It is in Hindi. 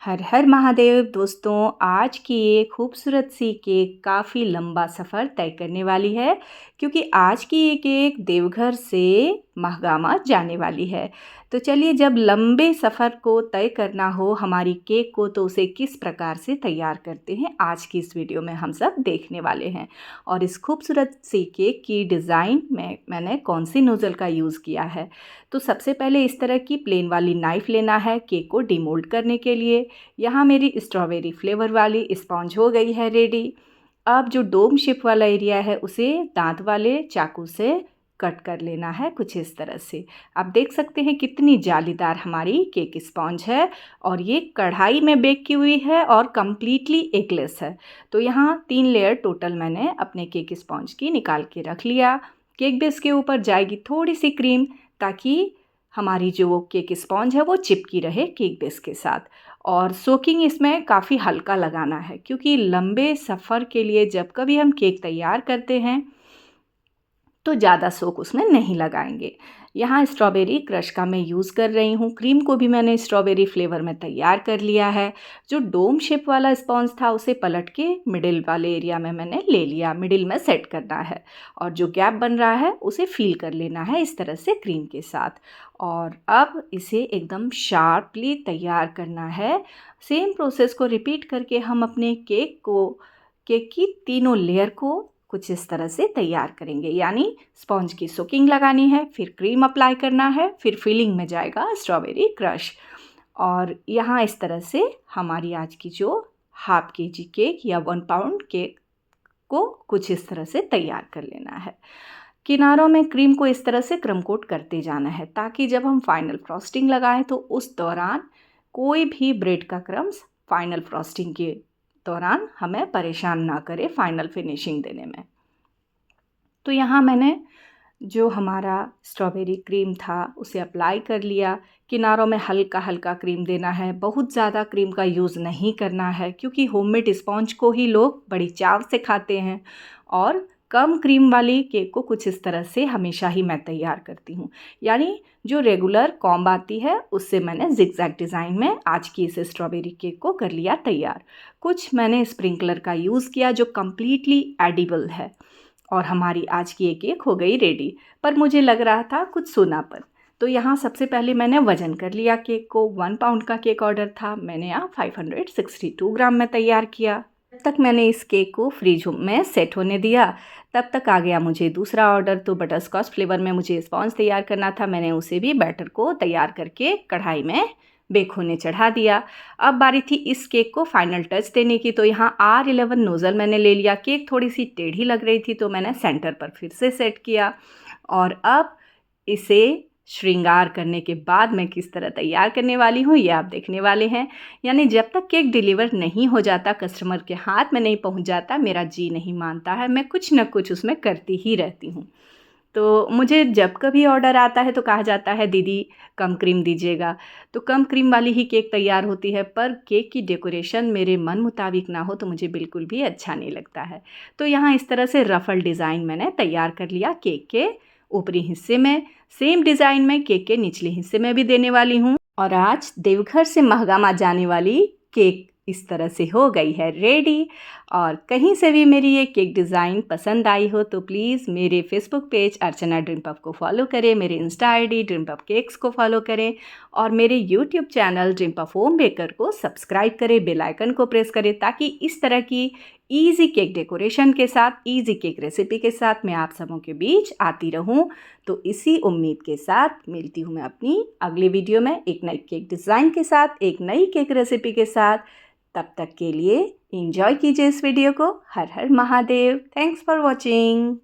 हर हर महादेव दोस्तों, आज की ये खूबसूरत सी केक काफ़ी लंबा सफ़र तय करने वाली है क्योंकि आज की ये केक देवघर से महगामा जाने वाली है। तो चलिए, जब लंबे सफ़र को तय करना हो हमारी केक को तो उसे किस प्रकार से तैयार करते हैं, आज की इस वीडियो में हम सब देखने वाले हैं। और इस खूबसूरत सी केक की डिज़ाइन में मैंने कौन सी नोज़ल का यूज़ किया है। तो सबसे पहले इस तरह की प्लेन वाली नाइफ़ लेना है केक को डिमोल्ड करने के लिए। यहाँ मेरी स्ट्रॉबेरी फ्लेवर वाली स्पॉन्ज हो गई है रेडी। अब जो डोम शेप वाला एरिया है उसे दांत वाले चाकू से कट कर लेना है कुछ इस तरह से। आप देख सकते हैं कितनी जालीदार हमारी केक स्पॉन्ज है और ये कढ़ाई में बेक की हुई है और कम्प्लीटली एगलेस है। तो यहाँ 3 लेयर टोटल मैंने अपने केक स्पॉन्ज की निकाल के रख लिया। केक बेस के ऊपर जाएगी थोड़ी सी क्रीम ताकि हमारी जो केक स्पॉन्ज है वो चिपकी रहे केक बेस के साथ। और सोकिंग इसमें काफ़ी हल्का लगाना है क्योंकि लंबे सफ़र के लिए जब कभी हम केक तैयार करते हैं तो ज़्यादा सोक उसमें नहीं लगाएंगे। यहाँ स्ट्रॉबेरी क्रश का मैं यूज़ कर रही हूँ। क्रीम को भी मैंने स्ट्रॉबेरी फ्लेवर में तैयार कर लिया है। जो डोम शेप वाला स्पॉन्ज था उसे पलट के मिडिल वाले एरिया में मैंने ले लिया, मिडिल में सेट करना है। और जो गैप बन रहा है उसे फील कर लेना है इस तरह से क्रीम के साथ। और अब इसे एकदम शार्पली तैयार करना है। सेम प्रोसेस को रिपीट करके हम अपने केक की तीनों लेयर को कुछ इस तरह से तैयार करेंगे। यानी स्पॉन्ज की सोकिंग लगानी है, फिर क्रीम अप्लाई करना है, फिर फिलिंग में जाएगा स्ट्रॉबेरी क्रश। और यहाँ इस तरह से हमारी आज की जो हाफ केजी केक या 1 पाउंड केक को कुछ इस तरह से तैयार कर लेना है। किनारों में क्रीम को इस तरह से क्रम कोट करते जाना है ताकि जब हम फाइनल फ्रॉस्टिंग लगाएं तो उस दौरान कोई भी ब्रेड का क्रम्स फाइनल फ्रॉस्टिंग के दौरान हमें परेशान ना करे फाइनल फिनिशिंग देने में। तो यहाँ मैंने जो हमारा स्ट्रॉबेरी क्रीम था उसे अप्लाई कर लिया। किनारों में हल्का हल्का क्रीम देना है, बहुत ज़्यादा क्रीम का यूज़ नहीं करना है क्योंकि होममेड स्पॉन्ज को ही लोग बड़ी चाव से खाते हैं। और कम क्रीम वाली केक को कुछ इस तरह से हमेशा ही मैं तैयार करती हूँ। यानी जो रेगुलर कॉम्ब आती है उससे मैंने जिगजैग डिज़ाइन में आज की इस स्ट्रॉबेरी केक को कर लिया तैयार। कुछ मैंने स्प्रिंकलर का यूज़ किया जो कम्प्लीटली एडिबल है। और हमारी आज की ये केक हो गई रेडी। पर मुझे लग रहा था कुछ सूनापन, तो यहाँ सबसे पहले मैंने वज़न कर लिया केक को। 1 पाउंड का केक ऑर्डर था, मैंने यहाँ 562 ग्राम में तैयार किया। तब तक मैंने इस केक को फ्रिज में सेट होने दिया। तब तक आ गया मुझे दूसरा ऑर्डर। तो बटरस्कॉच फ्लेवर में मुझे स्पॉन्ज तैयार करना था, मैंने उसे भी बैटर को तैयार करके कढ़ाई में बेक होने चढ़ा दिया। अब बारी थी इस केक को फाइनल टच देने की। तो यहाँ R11 नोज़ल मैंने ले लिया। केक थोड़ी सी टेढ़ी लग रही थी तो मैंने सेंटर पर फिर से सेट किया। और अब इसे श्रृंगार करने के बाद मैं किस तरह तैयार करने वाली हूँ ये आप देखने वाले हैं। यानी जब तक केक डिलीवर नहीं हो जाता, कस्टमर के हाथ में नहीं पहुँच जाता, मेरा जी नहीं मानता है, मैं कुछ न कुछ उसमें करती ही रहती हूँ। तो मुझे जब कभी ऑर्डर आता है तो कहा जाता है दीदी कम क्रीम दीजिएगा, तो कम क्रीम वाली ही केक तैयार होती है। पर केक की डेकोरेशन मेरे मन मुताबिक ना हो तो मुझे बिल्कुल भी अच्छा नहीं लगता है। तो यहाँ इस तरह से रफल डिज़ाइन मैंने तैयार कर लिया केक के ऊपरी हिस्से में। सेम डिज़ाइन में केक के निचले हिस्से में भी देने वाली हूँ। और आज देवघर से महगामा जाने वाली केक इस तरह से हो गई है रेडी। और कहीं से भी मेरी ये केक डिज़ाइन पसंद आई हो तो प्लीज़ मेरे फेसबुक पेज अर्चना ड्रीम पफ को फॉलो करें, मेरे Insta ID dream puff cakes को फॉलो करें और मेरे YouTube channel dream puff home baker को सब्सक्राइब करें, बेल आइकन को प्रेस करें ताकि इस तरह की ईजी केक डेकोरेशन के साथ, ईजी केक रेसिपी के साथ मैं आप सबों के बीच आती रहूं। तो इसी उम्मीद के साथ मिलती हूं मैं अपनी अगली वीडियो में एक नई केक डिज़ाइन के साथ, एक नई केक रेसिपी के साथ। तब तक के लिए एंजॉय कीजिए इस वीडियो को। हर हर महादेव। Thanks for watching.